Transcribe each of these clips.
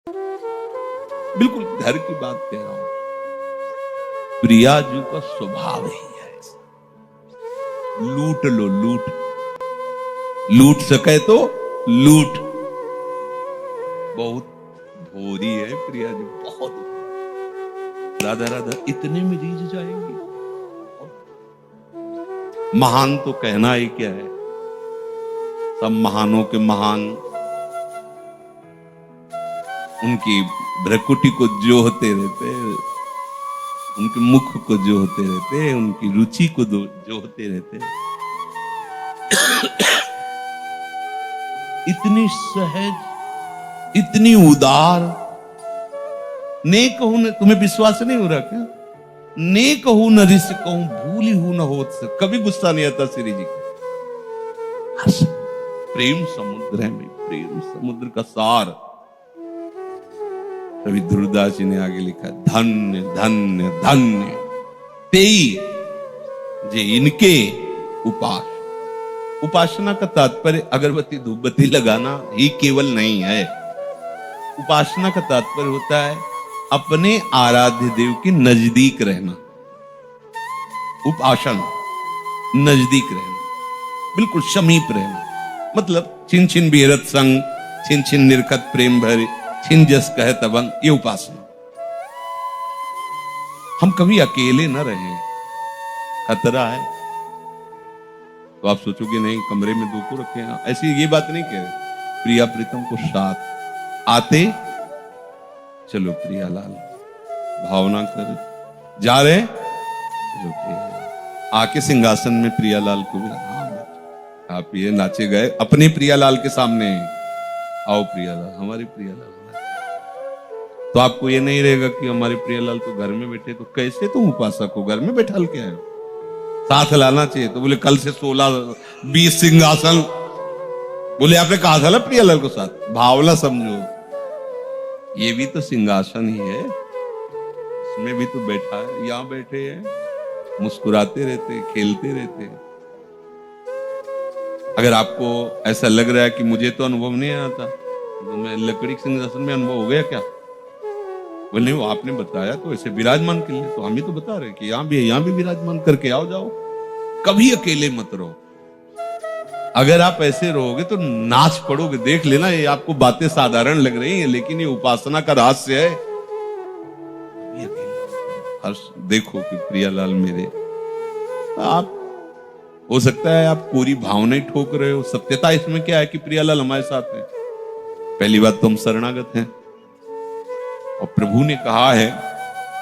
बिल्कुल घर की बात कह रहा हूं। प्रियाजू का स्वभाव ही है ऐसा। लूट लो, लूट सके तो लूट। बहुत भोरी है प्रियाजू, बहुत। राधा राधा इतने में रीझ जाएंगे। महान तो कहना ही क्या है, सब महानों के महान उनकी भ्रकुटी को जोहते रहते, उनके मुख को जोहते रहते, उनकी रुचि को जोहते रहते। इतनी सहज, इतनी उदार। ने कहूं न, तुम्हें विश्वास नहीं हो रहा क्या? ने कहूं न रिस कहूं, भूली हूं न होत से। कभी गुस्सा नहीं आता श्री जी को। प्रेम समुद्र है भाई, प्रेम समुद्र का सार। कवि ध्रुवदास जी ने आगे लिखा, धन्य धन्य धन्य तेई जे इनके उपास। उपासना का तात्पर्य अगरबत्ती धूपबत्ती लगाना ही केवल नहीं है। उपासना का तात्पर्य होता है अपने आराध्य देव के नजदीक रहना। उपासना नजदीक रहना, बिल्कुल समीप रहना। मतलब छिन छिन बिहरत संग, छिन छिन निरखत प्रेम भर, छिन जस कहत अभंग, ये उपासना। हम कभी अकेले न रहे, खतरा है। तो आप सोचोगे नहीं कमरे में दो को रखे हैं, ऐसी ये बात नहीं कह रहे। प्रिया प्रीतम को साथ आते, चलो प्रियालाल भावना कर जा रहे, चलो प्रियालाल आके सिंहासन में प्रियालाल को भी आप ये नाचे गए अपने प्रियालाल के सामने। आओ प्रियालाल, हमारी प्रियालाल। तो आपको ये नहीं रहेगा कि हमारे प्रियालाल तो घर में बैठे, तो कैसे तुम उपासक हो, घर में बैठा के आए हो? साथ लाना चाहिए। तो बोले कल से 16-20 सिंहासन। बोले आपने कहा था ना प्रियालाल को साथ। भावना समझो, ये भी तो सिंहासन ही है, इसमें भी तो बैठा है। यहां बैठे हैं, मुस्कुराते रहते, खेलते रहते। अगर आपको ऐसा लग रहा है कि मुझे तो अनुभव नहीं आता, तो मैं लकड़ी सिंहासन में अनुभव हो गया क्या? बोले वो आपने बताया तो ऐसे विराजमान के लिए, तो हम ही तो बता रहे कि यहां भी है, यहां भी विराजमान करके आओ जाओ। कभी अकेले मत रहो। अगर आप ऐसे रहोगे तो नाच पड़ोगे। देख लेना, ये आपको बातें साधारण लग रही हैं, लेकिन ये उपासना का रहस्य है। हर्ष देखो कि प्रियालाल मेरे, आप हो सकता है आप पूरी भावना ही ठोक रहे हो। सत्यता इसमें क्या है कि प्रियालाल हमारे साथ है। पहली बात तो हम शरणागत हैं, और प्रभु ने कहा है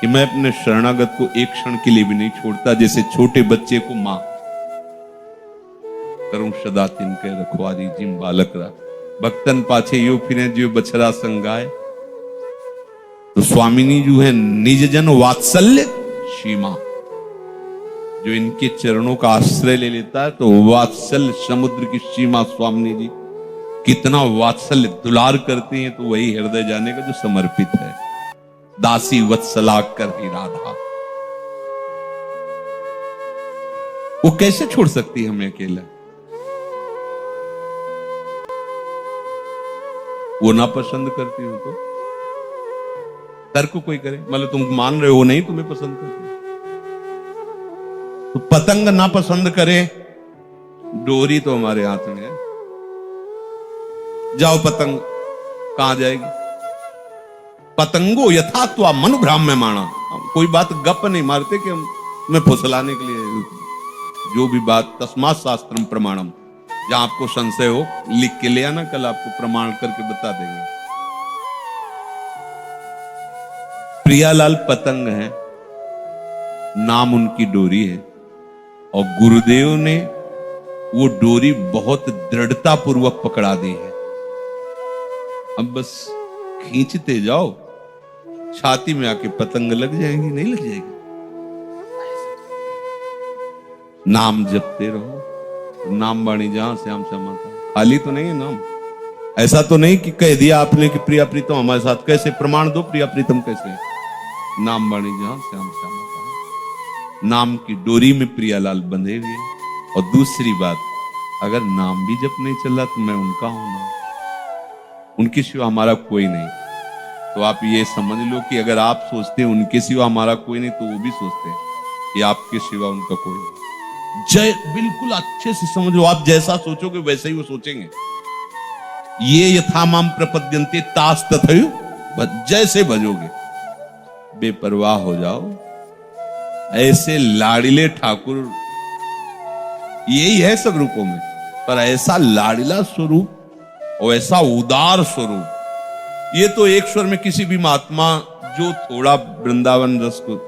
कि मैं अपने शरणागत को एक क्षण के लिए भी नहीं छोड़ता। जैसे छोटे बच्चे को मां करूं सदा तिनके रखवारी, जिम बालक रा भक्तन पाछे यो फिरे जो बछरा संगाए। तो स्वामिनी जो है निज जन वात्सल्य सीमा, जो इनके चरणों का आश्रय ले लेता है, तो वात्सल्य समुद्र की सीमा स्वामिनी जी कितना वात्सल्य दुलार करती हैं। तो वही हृदय जाने का जो समर्पित है। दासी वत्सला कर ही राधा, वो कैसे छोड़ सकती है हमें अकेला? वो ना पसंद करती हो तो तर्क कोई करे, मतलब तुम मान रहे हो नहीं तुम्हें पसंद करती, तो पतंग ना पसंद करे, डोरी तो हमारे हाथ में है। जाओ पतंग, कहां जाएगी? पतंगो यथात्वा मनु भ्राम्य माना। कोई बात गप नहीं मारते कि हम तुम्हें फुसलाने के लिए। जो भी बात तस्मात् शास्त्रम प्रमाणम, जहां आपको संशय हो लिख के ले आना, कल आपको प्रमाण करके बता देंगे। प्रियालाल पतंग है, नाम उनकी डोरी है, और गुरुदेव ने वो डोरी बहुत दृढ़ता पूर्वक पकड़ा दी है। अब बस खींचते जाओ, छाती में आके पतंग लग जाएंगी, नहीं लग जाएगी? नाम जपते रहो, नाम बाणी जहां श्याम श्यामाता। खाली तो नहीं है नाम, ऐसा तो नहीं कि कह दिया आपने कि प्रिया प्रीतम हमारे साथ। कैसे प्रमाण दो प्रिया प्रीतम कैसे? नाम बाणी जहां श्याम श्यामाता, नाम की डोरी में प्रियालाल बंधे हुए। और दूसरी बात, अगर नाम भी जप नहीं चल रहा तो मैं उनका हूं ना, उनके सिवा हमारा कोई नहीं। तो आप ये समझ लो कि अगर आप सोचते हैं उनके सिवा हमारा कोई नहीं, तो वो भी सोचते हैं कि आपके सिवा उनका कोई नहीं। जय बिल्कुल अच्छे से समझ लो, आप जैसा सोचोगे वैसे ही वो सोचेंगे। ये यथा माम प्रपद्यन्ते तास तथैव, जैसे भजोगे, बेपरवाह हो जाओ। ऐसे लाड़िले ठाकुर यही है सब रूपों में, पर ऐसा लाड़िला स्वरूप और ऐसा उदार स्वरूप, ये तो एक स्वर में किसी भी महात्मा जो थोड़ा वृंदावन रस को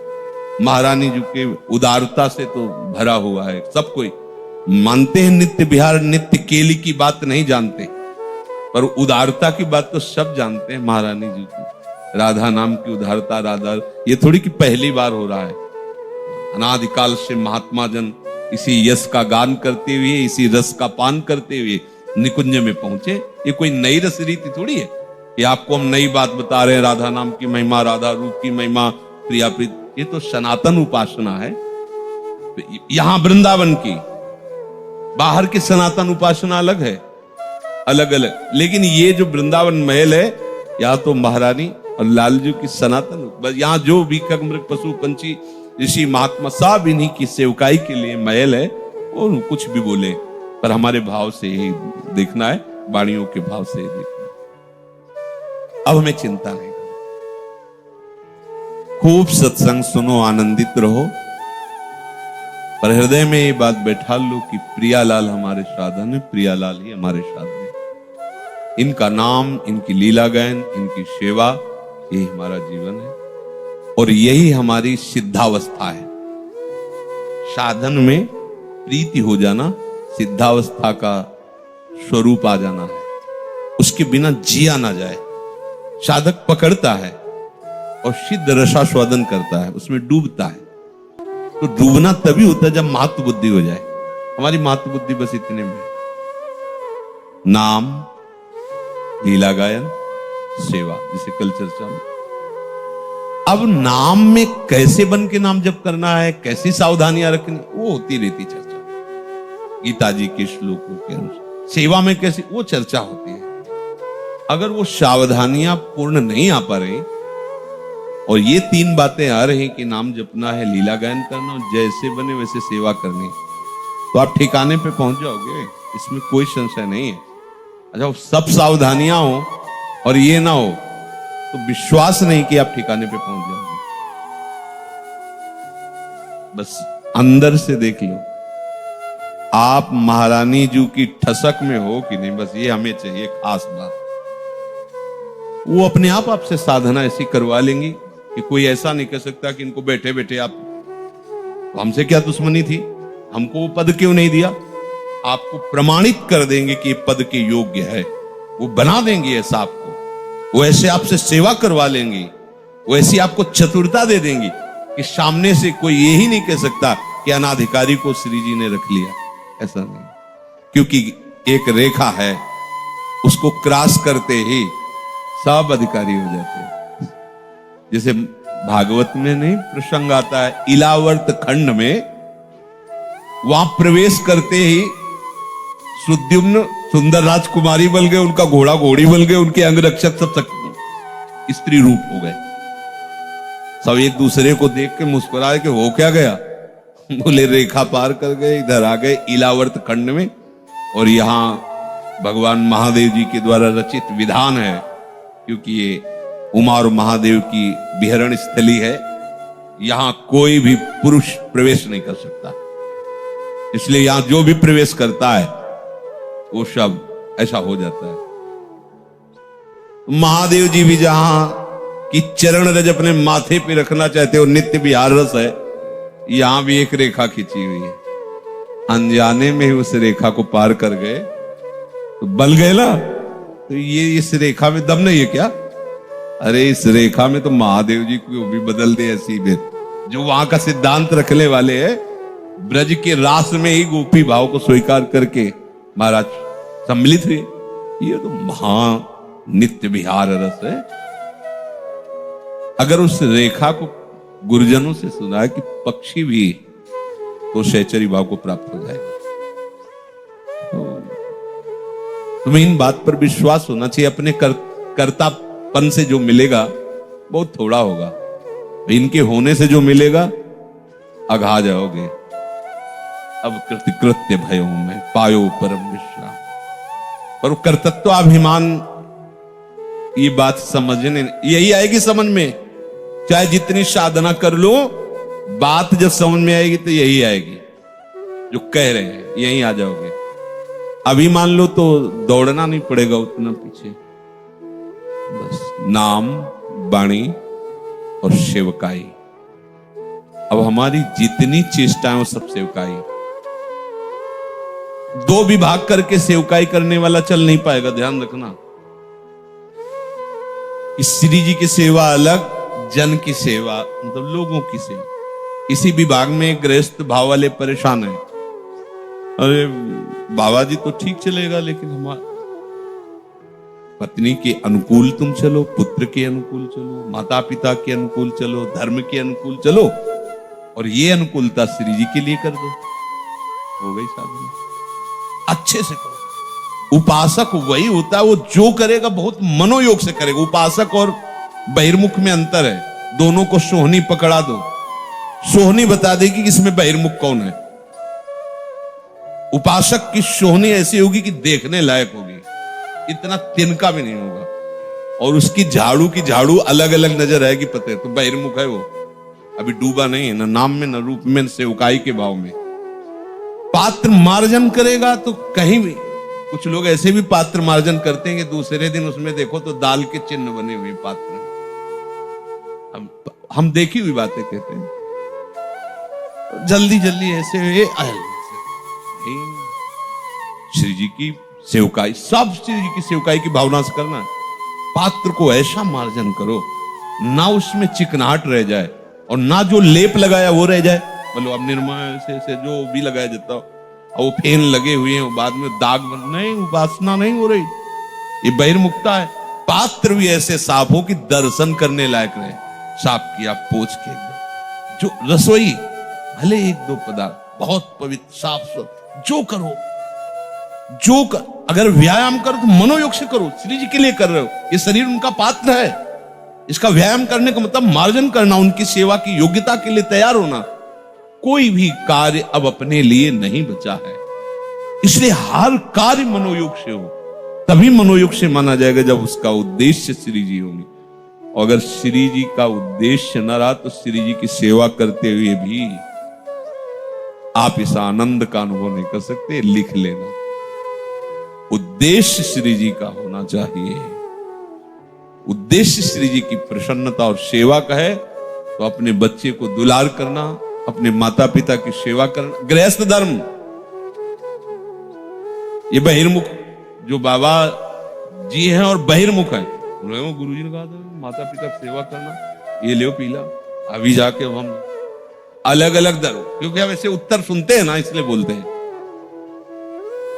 महारानी जी के उदारता से तो भरा हुआ है, सब कोई मानते हैं नित्य बिहार नित्य केली की बात नहीं जानते, पर उदारता की बात तो सब जानते हैं। महारानी जी की राधा नाम की उदारता, राधा ये थोड़ी कि पहली बार हो रहा है। अनादिकाल से महात्मा जन इसी यश का गान करते हुए, इसी रस का पान करते हुए निकुंज में पहुंचे। ये कोई नई रस रीति थोड़ी है कि आपको हम नई बात बता रहे हैं, राधा नाम की महिमा, राधा रूप की महिमा, प्रिया प्रीत, ये तो सनातन उपासना है। यहां वृंदावन की, बाहर की सनातन उपासना अलग है, अलग अलग। लेकिन ये जो वृंदावन महल है, यहाँ तो महारानी और लालजू की सनातन, बस यहाँ जो भी मृग पशु पंछी ऋषि महात्मा सब इन्हीं की सेवकाई के लिए महल है। और कुछ भी बोले, पर हमारे भाव से ही देखना है, वाणियों के भाव से ही देखना है। अब हमें चिंता नहीं, खूब सत्संग सुनो, आनंदित रहो, पर हृदय में ये बात बैठा लो कि प्रियालाल हमारे साधन है, प्रियालाल ही हमारे साधन है। इनका नाम, इनकी लीला गायन, इनकी सेवा, यही हमारा जीवन है और यही हमारी सिद्धावस्था है। साधन में प्रीति हो जाना सिद्धावस्था का स्वरूप आ जाना है। उसके बिना जिया ना जाए। साधक पकड़ता है और सिद्ध रसास्वादन करता है, उसमें डूबता है। तो डूबना तभी होता है जब महत्व बुद्धि हो जाए। हमारी महत्व बुद्धि बस इतने में, नाम, लीला गायन, सेवा, जिसे कल चर्चा में। अब नाम में कैसे बन के नाम जप करना है, कैसी सावधानियां रखनी, वो होती रहती चर्चा गीता जी के श्लोकों के अनुसार। सेवा में कैसी, वो चर्चा होती है। अगर वो सावधानियां पूर्ण नहीं आ पा रही और ये तीन बातें आ रही कि नाम जपना है, लीला गायन करना और जैसे बने वैसे सेवा करनी, तो आप ठिकाने पे पहुंच जाओगे, इसमें कोई संशय नहीं है। अच्छा, सब सावधानियां हो और ये ना हो तो विश्वास नहीं कि आप ठिकाने पे पहुंच जाओगे। बस अंदर से देख लो आप महारानी जी की ठसक में हो कि नहीं, बस ये हमें चाहिए खास बात। वो अपने आप आपसे साधना ऐसी करवा लेंगी कि कोई ऐसा नहीं कह सकता कि इनको बैठे बैठे आप, तो हमसे क्या दुश्मनी थी, हमको वो पद क्यों नहीं दिया। आपको प्रमाणित कर देंगे कि ये पद के योग्य है, वो बना देंगे ऐसा आपको, वो ऐसे आपसे सेवा करवा लेंगी, वो ऐसी आपको चतुरता दे देंगी कि सामने से कोई यही नहीं कह सकता कि अनाधिकारी को श्री जी ने रख लिया। ऐसा नहीं, क्योंकि एक रेखा है, उसको क्रॉस करते ही सब अधिकारी हो जाते हैं। जैसे भागवत में नहीं प्रसंग आता है, इलावर्त खंड में, वहां प्रवेश करते ही सुद्युम्न सुंदर राजकुमारी बन गए, उनका घोड़ा घोड़ी बन गए, उनके अंगरक्षक सब स्त्री रूप हो गए। सब एक दूसरे को देख के मुस्कुराए कि हो क्या गया, बोले रेखा पार कर गए, इधर आ गए इलावर्त खंड में। और यहां भगवान महादेव जी के द्वारा रचित विधान है, क्योंकि ये उमा और महादेव की विहरण स्थली है, यहां कोई भी पुरुष प्रवेश नहीं कर सकता। इसलिए यहां जो भी प्रवेश करता है वो सब ऐसा हो जाता है। महादेव जी भी जहां की चरण रज अपने माथे पे रखना चाहते हो, नित्य विहार रस है, यहां भी एक रेखा खींची हुई है। अनजाने में ही उस रेखा को पार कर गए तो बल गए ना। तो ये इस रेखा में दम नहीं है क्या? अरे इस रेखा में तो महादेव जी को भी बदल दे ऐसी भी, जो वहां का सिद्धांत रखने वाले हैं। ब्रज के रास में ही गोपी भाव को स्वीकार करके महाराज सम्मिलित हुए। ये तो महा नित्य विहार रस है। अगर उस रेखा को गुरुजनों से सुना है कि पक्षी भी तो शैचरी भाव को प्राप्त हो जाएगा। तो तुम्हें इन बात पर विश्वास होना चाहिए, अपने कर्ता पन से जो मिलेगा बहुत थोड़ा होगा, इनके होने से जो मिलेगा अघा जाओगे। अब कृत्य भयो में पायो परम विश्राम। पर कर्तृत्वाभिमान, ये बात समझने यही आएगी समझ में, चाहे जितनी साधना कर लो, बात जब समझ में आएगी तो यही आएगी जो कह रहे हैं, यही आ जाओगे। अभी मान लो तो दौड़ना नहीं पड़ेगा उतना पीछे, बस नाम, वाणी और सेवकाई। अब हमारी जितनी चेष्टाएं वो सब सेवकाई। दो विभाग करके सेवकाई करने वाला चल नहीं पाएगा, ध्यान रखना। श्री जी की सेवा अलग, जन की सेवा मतलब लोगों की सेवा। इसी विभाग में गृहस्थ भाव वाले परेशान है। अरे बाबा जी तो ठीक चलेगा, लेकिन हमारा पत्नी के अनुकूल तुम चलो, पुत्र के अनुकूल चलो, माता पिता के अनुकूल चलो, धर्म के अनुकूल चलो, और ये अनुकूलता श्री जी के लिए कर दो, हो गई साधना। अच्छे से करो। उपासक वही होता है, वो जो करेगा बहुत मनोयोग से करेगा। उपासक और बहिर्मुख में अंतर है। दोनों को सोहनी पकड़ा दो, सोहनी बता देगी कि इसमें बहिर्मुख कौन है। उपासक की सोहनी ऐसी होगी कि देखने लायक होगी, इतना तिनका भी नहीं होगा, और उसकी झाड़ू की झाड़ू अलग अलग नजर आएगी, पता है तो बहिर्मुख है वो, अभी डूबा नहीं है, न नाम में न रूप में, न सेवकाई के भाव में। पात्र मार्जन करेगा तो कहीं भी, कुछ लोग ऐसे भी पात्र मार्जन करते हैं कि दूसरे दिन उसमें देखो तो दाल के चिन्ह बने हुए पात्र। हम देखी हुई बातें कहते हैं, जल्दी जल्दी ऐसे श्री जी की सेवकाई, सब श्री जी की सेवकाई की भावना से करना है। पात्र को ऐसा मार्जन करो ना उसमें चिकनाहट रह जाए, और ना जो लेप लगाया वो रह जाए। बोलो अब निर्मा से जो भी लगाया जाता हो, और वो फेन लगे हुए हैं, बाद में दाग बन, नहीं, उपासना नहीं हो रही, ये बहिर्मुखता है। पात्र भी ऐसे साफ हो कि दर्शन करने लायक रहे, साफ किया पोंछ के, जो रसोई भले एक दो पदार्थ बहुत पवित्र साफ सुथरा, जो करो जो कर, अगर व्यायाम करो तो मनोयोग से करो, श्री जी के लिए कर रहे हो, ये शरीर उनका पात्र है, इसका व्यायाम करने का मतलब मार्जन करना, उनकी सेवा की योग्यता के लिए तैयार होना। कोई भी कार्य अब अपने लिए नहीं बचा है, इसलिए हर कार्य मनोयोग से हो, तभी मनोयोग से माना जाएगा जब उसका उद्देश्य श्री जी होंगे। और अगर श्री जी का उद्देश्य न रहा तो श्री जी की सेवा करते हुए भी आप इस आनंद का अनुभव नहीं कर सकते। लिख लेना, उद्देश्य श्री जी का होना चाहिए। उद्देश्य श्री जी की प्रसन्नता और सेवा का है तो अपने बच्चे को दुलार करना, अपने माता पिता की सेवा करना, गृहस्थ धर्म। ये बहिर्मुख जो बाबा जी हैं और बहिर्मुख हैं, गुरु जी ने कहा था माता पिता की सेवा करना, ये ले पीला। अभी जाके हम अलग अलग धर्म, क्योंकि हम ऐसे उत्तर सुनते हैं ना, इसलिए बोलते हैं।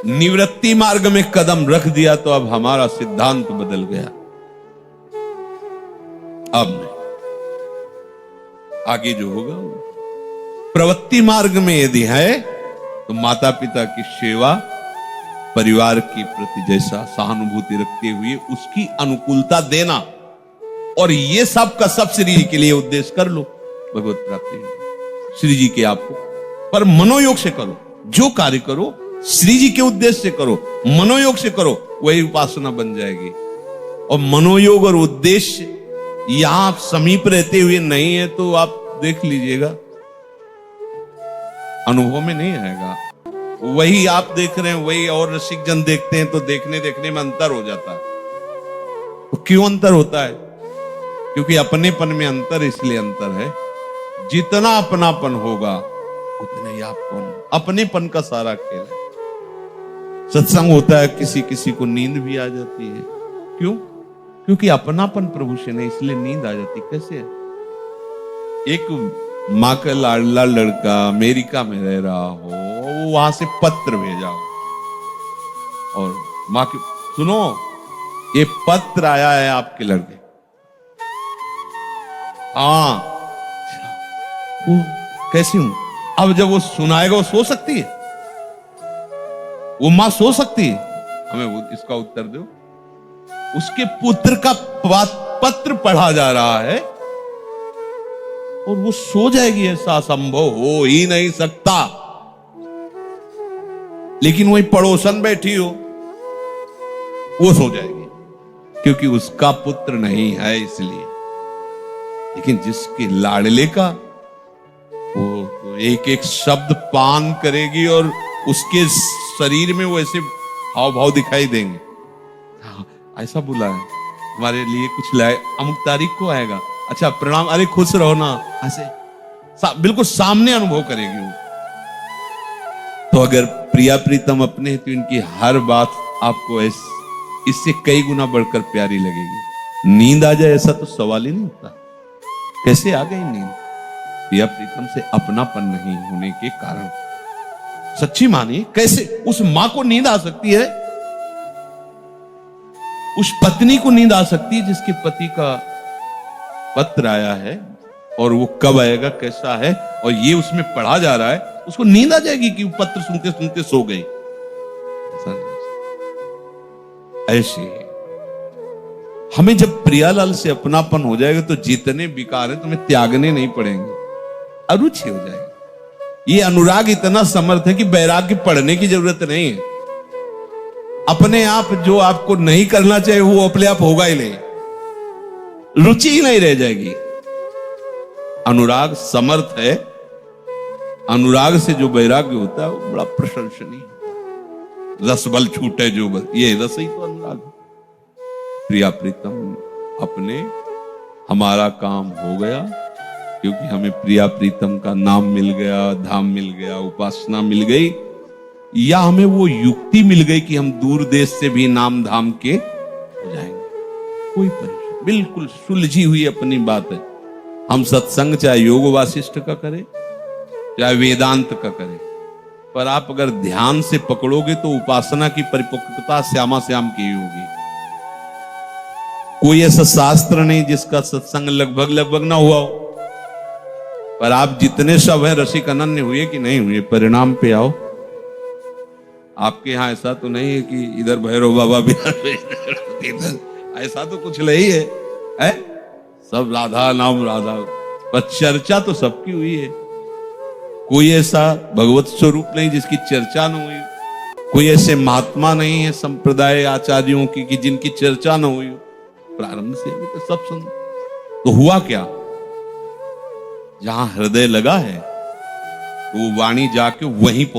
निवृत्ति मार्ग में कदम रख दिया तो अब हमारा सिद्धांत बदल गया। अब आगे जो होगा, प्रवृत्ति मार्ग में यदि है तो माता पिता की सेवा, परिवार के प्रति जैसा सहानुभूति रखते हुए उसकी अनुकूलता देना, और ये सब का सब श्री जी के लिए उद्देश्य कर लो, भगवत प्राप्ति श्री जी के आपको। पर मनोयोग से करो, जो कार्य करो श्री जी के उद्देश्य से करो, मनोयोग से करो, वही उपासना बन जाएगी। और मनोयोग और उद्देश्य यहां आप समीप रहते हुए नहीं है तो आप देख लीजिएगा, अनुभव में नहीं आएगा। वही आप देख रहे हैं, वही और रसिक जन देखते हैं, तो देखने देखने में अंतर हो जाता है। तो क्यों अंतर होता है? क्योंकि अपनेपन में अंतर, इसलिए अंतर है। जितना अपनापन होगा उतने ही आपको अपनेपन का सारा खेल है। सत्संग होता है, किसी किसी को नींद भी आ जाती है। क्यों? क्योंकि अपनापन प्रभु से नहीं, इसलिए नींद आ जाती। कैसे है? एक माँ का लाडला लड़का अमेरिका में रह रहा हो, वो वहां से पत्र भेजा हो, और माँ के, सुनो ये पत्र आया है आपके लड़के। हाँ, कैसी हूं? अब जब वो सुनाएगा, वो सो सकती है? वो मां सो सकती है? हमें वो इसका उत्तर दो। उसके पुत्र का पत्र पढ़ा जा रहा है और वो सो जाएगी, ऐसा संभव हो ही नहीं सकता। लेकिन वही पड़ोसन बैठी हो, वो सो जाएगी क्योंकि उसका पुत्र नहीं है इसलिए। लेकिन जिसके लाडले का, वो तो एक एक शब्द पान करेगी और उसके शरीर में वो ऐसे हाव भाव दिखाई देंगे। हाँ, ऐसा बोला है हमारे लिए कुछ लाए, अमुक तारीख को आएगा, अच्छा प्रणाम, अरे खुश रहो ना, ऐसे बिल्कुल सामने अनुभव करेगी वो। तो अगर प्रिया प्रीतम अपने हैं तो इनकी हर बात आपको इससे कई गुना बढ़कर प्यारी लगेगी। नींद आ जाए ऐसा तो सवाल ही नहीं होता। कैसे आ गई नींद? प्रिया प्रीतम से अपनापन नहीं होने के कारण। सच्ची मानिए, कैसे उस मां को नींद आ सकती है, उस पत्नी को नींद आ सकती है जिसके पति का पत्र आया है और वो कब आएगा, कैसा है, और ये उसमें पढ़ा जा रहा है, उसको नींद आ जाएगी कि वो पत्र सुनते सुनते सो गई? ऐसा नहीं। ऐसे हमें जब प्रियालाल से अपनापन हो जाएगा तो जितने विकार है तुम्हें त्यागने नहीं पड़ेंगे, अरुचि हो जाएगी। ये अनुराग इतना समर्थ है कि वैराग्य पढ़ने की जरूरत नहीं है। अपने आप जो आपको नहीं करना चाहिए वो अपने आप होगा ही नहीं, रुचि ही नहीं रह जाएगी। अनुराग समर्थ है। अनुराग से जो वैराग्य होता है वो बड़ा प्रशंसनीय, रस बल छूटे जो बल, ये रस ही तो अनुराग है। प्रिया प्रीतम अपने, हमारा काम हो गया क्योंकि हमें प्रिया प्रीतम का नाम मिल गया, धाम मिल गया, उपासना मिल गई, या हमें वो युक्ति मिल गई कि हम दूर देश से भी नाम धाम के हो जाएंगे। कोई परेशानी, बिल्कुल सुलझी हुई अपनी बात है। हम सत्संग चाहे योग वासिष्ठ का करें चाहे वेदांत का करें, पर आप अगर ध्यान से पकड़ोगे तो उपासना की परिपक्वता श्यामा श्याम की होगी। कोई ऐसा शास्त्र नहीं जिसका सत्संग लगभग लगभग ना हुआ हो, पर आप जितने सब हैं रसिक अनन्य हुए कि नहीं हुए, परिणाम पे आओ। आपके यहां ऐसा तो नहीं है कि इधर भैरव बाबा भी इधर, ऐसा तो कुछ नहीं है, सब राधा नाम राधा, पर चर्चा तो सबकी हुई है। कोई ऐसा भगवत स्वरूप नहीं जिसकी चर्चा न हुई, कोई ऐसे महात्मा नहीं है संप्रदाय आचार्यों की कि जिनकी चर्चा न हुई। प्रारंभ से अभी तो सब सुन, तो हुआ क्या? जहां हृदय लगा है वो वाणी जाके वहीं पहुंच